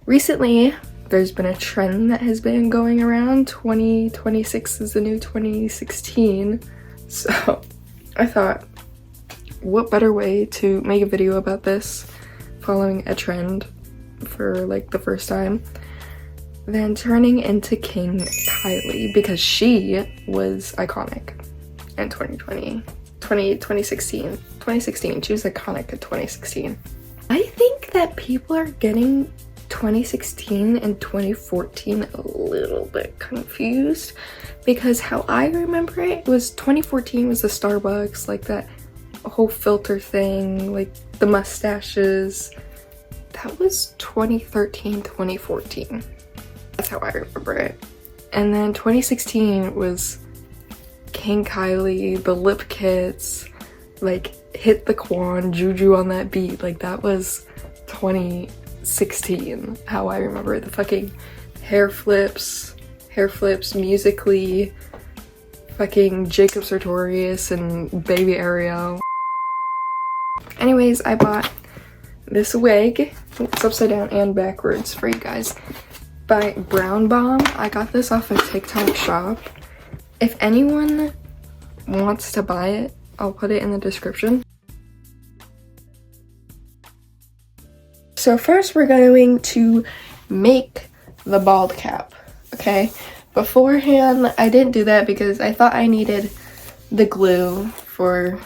Recently, there's been a trend that has been going around. 2026 is the new 2016. So I thought, what better way to make a video about this, following a trend for like the first time, than turning into King Kylie, because she was iconic in 2016. She was iconic in 2016. I think that people are getting 2016 and 2014 a little bit confused, because how I remember it was 2014 was the Starbucks, like that whole filter thing, like the mustaches. That was 2013, 2014. That's how I remember it. And then 2016 was King Kylie, the lip kits, like hit the quan, juju on that beat. Like that was 2016, how I remember it. The fucking hair flips, Musically, fucking Jacob Sartorius and Baby Ariel. Anyways, I bought this wig. It's upside down and backwards for you guys, by Brown Bomb. I got this off a TikTok shop. If anyone wants to buy it, I'll put it in the description. So first we're going to make the bald cap, okay? Beforehand, I didn't do that because I thought I needed the glue for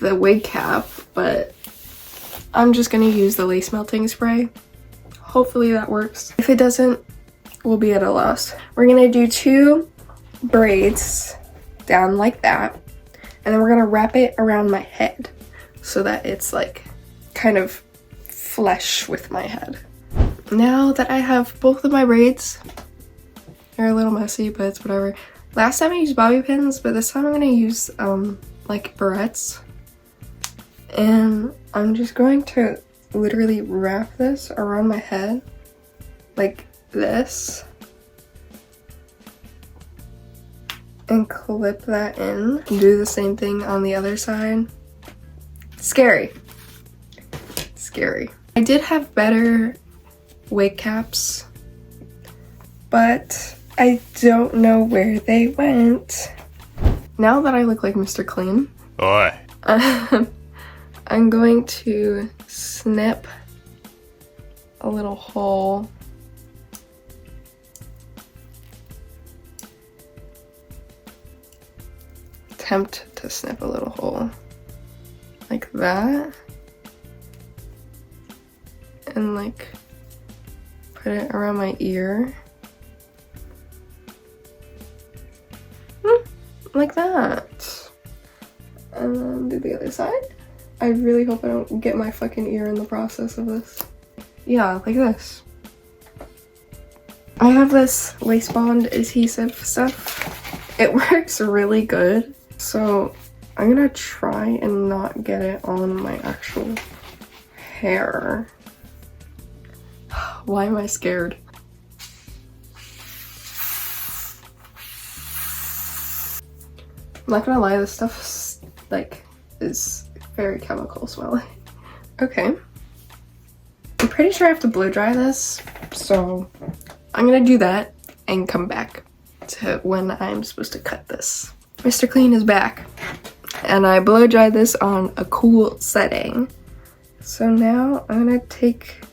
the wig cap, but I'm just gonna use the lace melting spray. Hopefully that works. If it doesn't, we'll be at a loss. We're gonna do 2 braids down like that, and then we're gonna wrap it around my head so that it's like kind of flush with my head. Now that I have both of my braids, they're a little messy, but it's whatever. Last time I used bobby pins, but this time I'm gonna use like barrettes, and I'm just going to literally wrap this around my head like this and clip that in. Do the same thing on the other side. Scary. I did have better wig caps, but I don't know where they went. Now that I look like Mr. Clean, Oi. I'm going to snip a little hole attempt to snip a little hole like that, and like put it around my ear like that, and then do the other side. I really hope I don't get my fucking ear in the process of this. Yeah, like this. I have this lace bond adhesive stuff. It works really good, so I'm gonna try and not get it on my actual hair. Why am I scared? I'm not gonna lie, this stuff like is very chemical smelling. Okay. I'm pretty sure I have to blow dry this, so I'm gonna do that and come back to when I'm supposed to cut this. Mr. Clean is back, and I blow dried this on a cool setting. So now I'm gonna take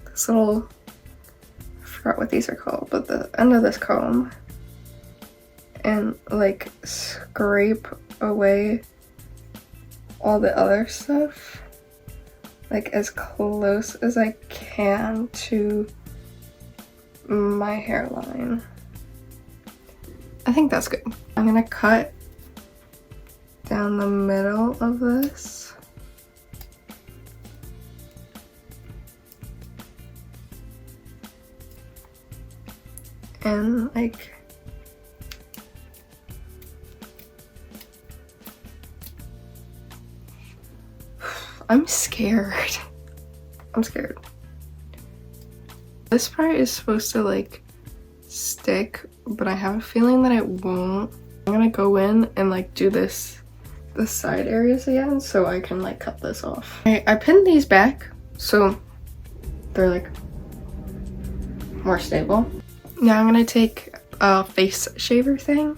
this little, I forgot what these are called, but the end of this comb, and like scrape away all the other stuff, like as close as I can to my hairline. I think that's good. I'm gonna cut down the middle of this. And like I'm scared. I'm scared. This part is supposed to like stick, but I have a feeling that it won't. I'm gonna go in and like do this, the side areas again, so I can like cut this off. I pinned these back so they're like more stable. Now I'm gonna take a face shaver thing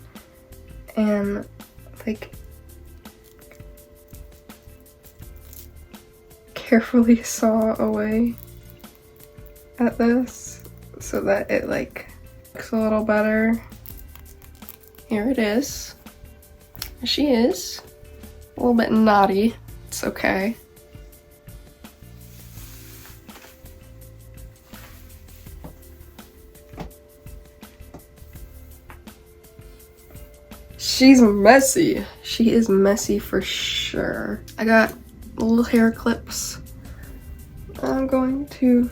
and like carefully saw away at this so that it like looks a little better. Here it is. She is a little bit naughty. It's okay. She's messy. She is messy for sure. I got little hair clips. I'm going to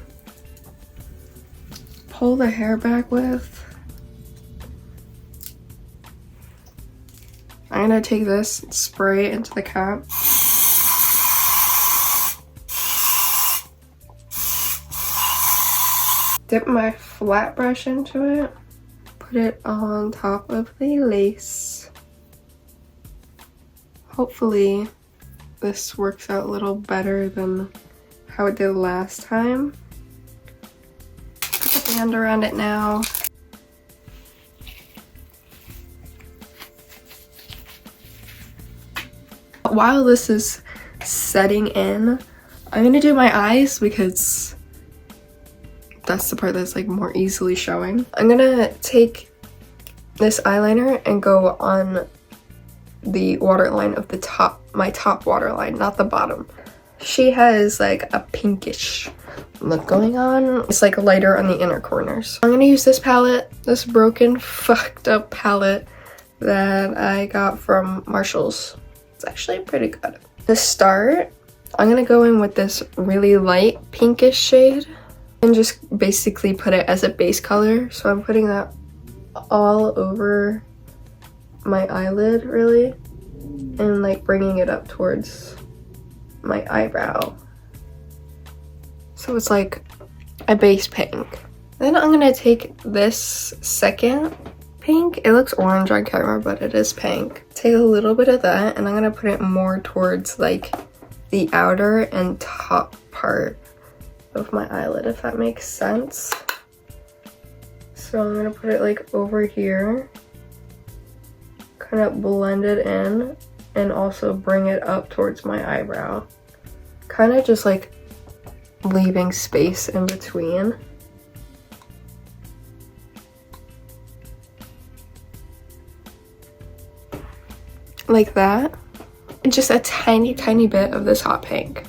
pull the hair back with. I'm gonna take this and spray it into the cap. Dip my flat brush into it. Put it on top of the lace. Hopefully this works out a little better than how it did last time. Put the band around it now. While this is setting in, I'm gonna do my eyes because that's the part that's like more easily showing. I'm gonna take this eyeliner and go on the waterline of the top, my top waterline, not the bottom. She has like a pinkish look going on. It's like lighter on the inner corners. I'm gonna use this palette, this broken, fucked up palette that I got from Marshall's. It's actually pretty good. To start, I'm gonna go in with this really light pinkish shade and just basically put it as a base color. So I'm putting that all over my eyelid really and like bringing it up towards my eyebrow. So it's like a base pink. Then I'm gonna take this second pink. It looks orange on camera, but it is pink. Take a little bit of that and I'm gonna put it more towards like the outer and top part of my eyelid, if that makes sense. So I'm gonna put it like over here, kind of blend it in and also bring it up towards my eyebrow. Kind of just like leaving space in between. Like that. Just a tiny bit of this hot pink.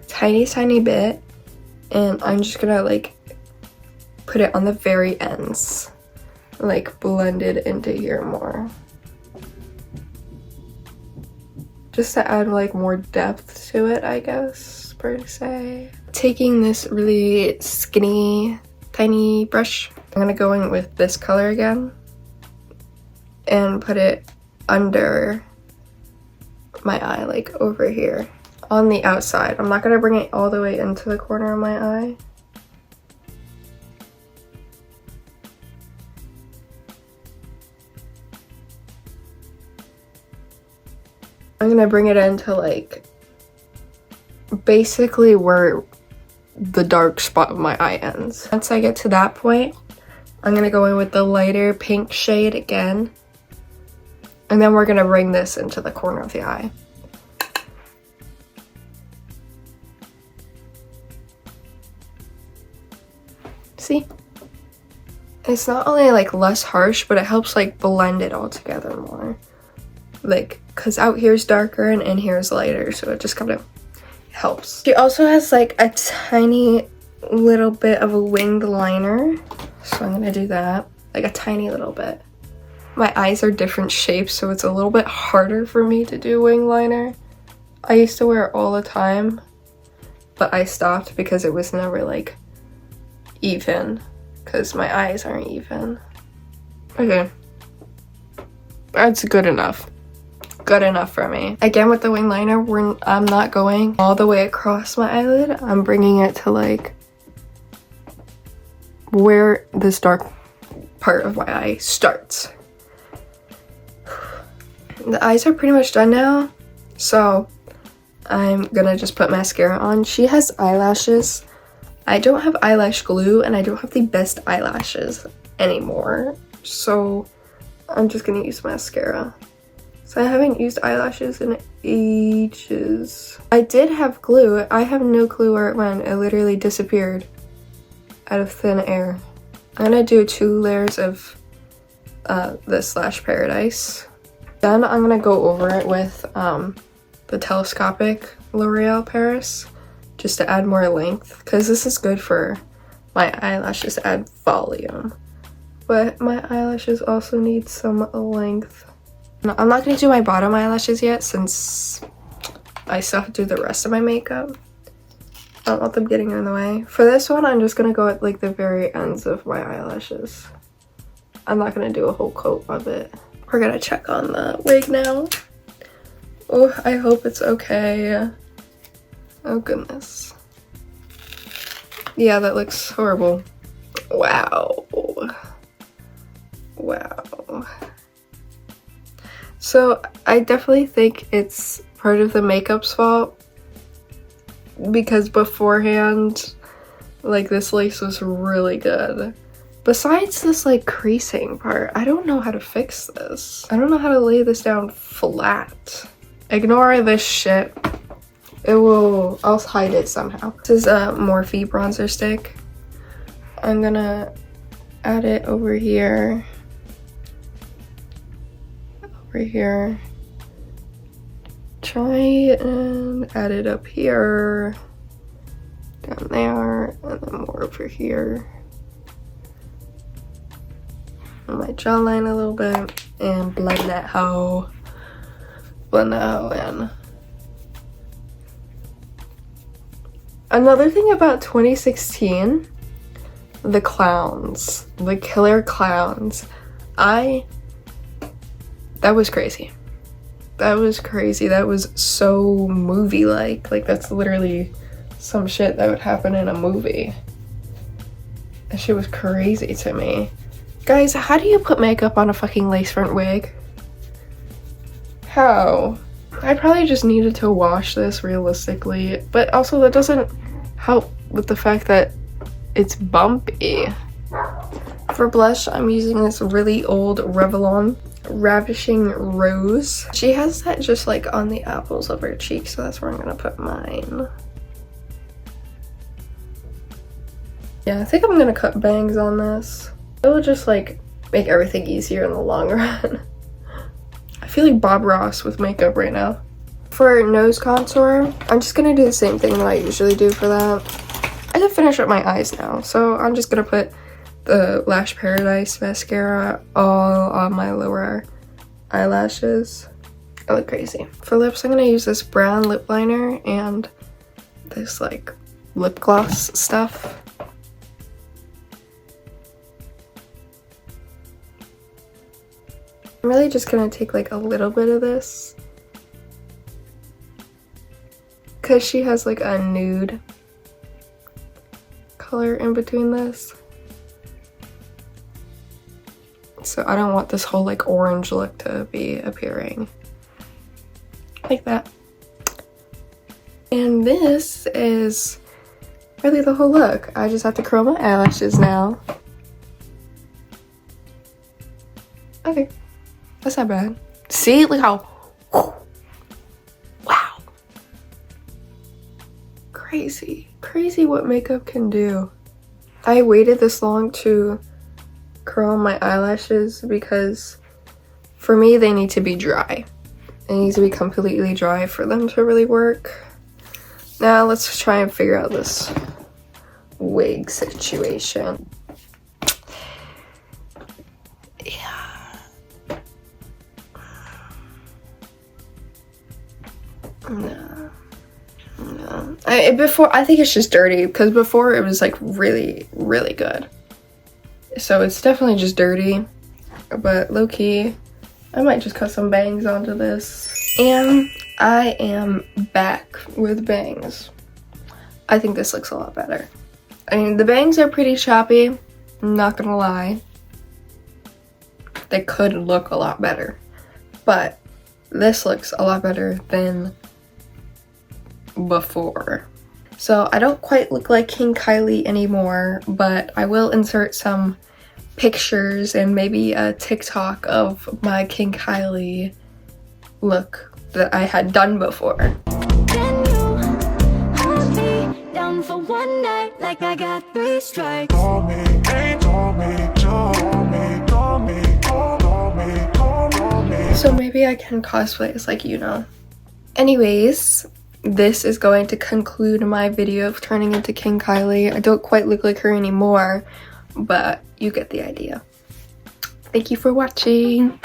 Tiny bit. And I'm just gonna like put it on the very ends. Like blend it into here more. Just to add like more depth to it, I guess, per se. Taking this really skinny, tiny brush, I'm gonna go in with this color again and put it under my eye, like over here on the outside. I'm not gonna bring it all the way into the corner of my eye. I'm gonna bring it into like basically where the dark spot of my eye ends. Once I get to that point, I'm gonna go in with the lighter pink shade again. And then we're gonna bring this into the corner of the eye. See? It's not only like less harsh, but it helps like blend it all together more. Like, cause out here is darker and in here is lighter, so it just kind of helps. She also has like a tiny little bit of a winged liner, so I'm gonna do that, like a tiny little bit. My eyes are different shapes, so it's a little bit harder for me to do wing liner. I used to wear it all the time, but I stopped because it was never like even, because my eyes aren't even. Okay, that's good enough. Good enough for me. Again, with the wing liner, I'm not going all the way across my eyelid. I'm bringing it to like where this dark part of my eye starts. The eyes are pretty much done now, so I'm gonna just put mascara on. She has eyelashes. I don't have eyelash glue and I don't have the best eyelashes anymore. So I'm just gonna use mascara. So I haven't used eyelashes in ages. I did have glue. I have no clue where it went. It literally disappeared out of thin air. I'm gonna do 2 layers of this Lash Paradise. Then I'm gonna go over it with the telescopic L'Oreal Paris just to add more length, because this is good for my eyelashes to add volume. But my eyelashes also need some length. I'm not gonna do my bottom eyelashes yet since I still have to do the rest of my makeup. I don't want them getting in the way. For this one, I'm just gonna go at like the very ends of my eyelashes. I'm not gonna do a whole coat of it. We're gonna check on the wig now. Oh, I hope it's okay. Oh goodness. Yeah, that looks horrible. Wow. Wow. So I definitely think it's part of the makeup's fault, because beforehand, like, this lace was really good. Besides this like creasing part, I don't know how to fix this. I don't know how to lay this down flat. Ignore this shit. I'll hide it somehow. This is a Morphe bronzer stick. I'm gonna add it over here. Over here. Try and add it up here. Down there, and then more over here. On my jawline a little bit, and blend that hoe in. Another thing about 2016, the clowns, the killer clowns. That was crazy. That was crazy. That was so movie-like. Like, that's literally some shit that would happen in a movie. That shit was crazy to me. Guys, how do you put makeup on a fucking lace front wig? How? I probably just needed to wash this realistically, but also that doesn't help with the fact that it's bumpy. For blush, I'm using this really old Revlon Ravishing Rose. She has that just like on the apples of her cheeks, so that's where I'm gonna put mine. Yeah, I think I'm gonna cut bangs on this. It will just like make everything easier in the long run. I feel like Bob Ross with makeup right now. For nose contour, I'm just gonna do the same thing that I usually do for that. I can finish up my eyes now, so I'm just gonna put the Lash Paradise mascara all on my lower eyelashes. I look crazy. For lips, I'm gonna use this brown lip liner and this like lip gloss stuff. I'm really just gonna take like a little bit of this, because she has like a nude color in between this. So I don't want this whole like orange look to be appearing. Like that. And this is really the whole look. I just have to curl my eyelashes now. Okay. That's not bad. See, look how, wow. Crazy. Crazy what makeup can do. I waited this long to curl my eyelashes because for me, they need to be dry. They need to be completely dry for them to really work. Now let's try and figure out this wig situation. No. I think it's just dirty, because before it was like really, really good. So it's definitely just dirty, but low-key, I might just cut some bangs onto this. And I am back with bangs. I think this looks a lot better. I mean, the bangs are pretty choppy, I'm not gonna lie. They could look a lot better, but this looks a lot better than before. So I don't quite look like King Kylie anymore, but I will insert some pictures and maybe a TikTok of my King Kylie look that I had done before. Can you hold me down for one night like I got 3 strikes? So maybe I can cosplay as like, you know. Anyways, this is going to conclude my video of turning into King Kylie. I don't quite look like her anymore, but you get the idea. Thank you for watching.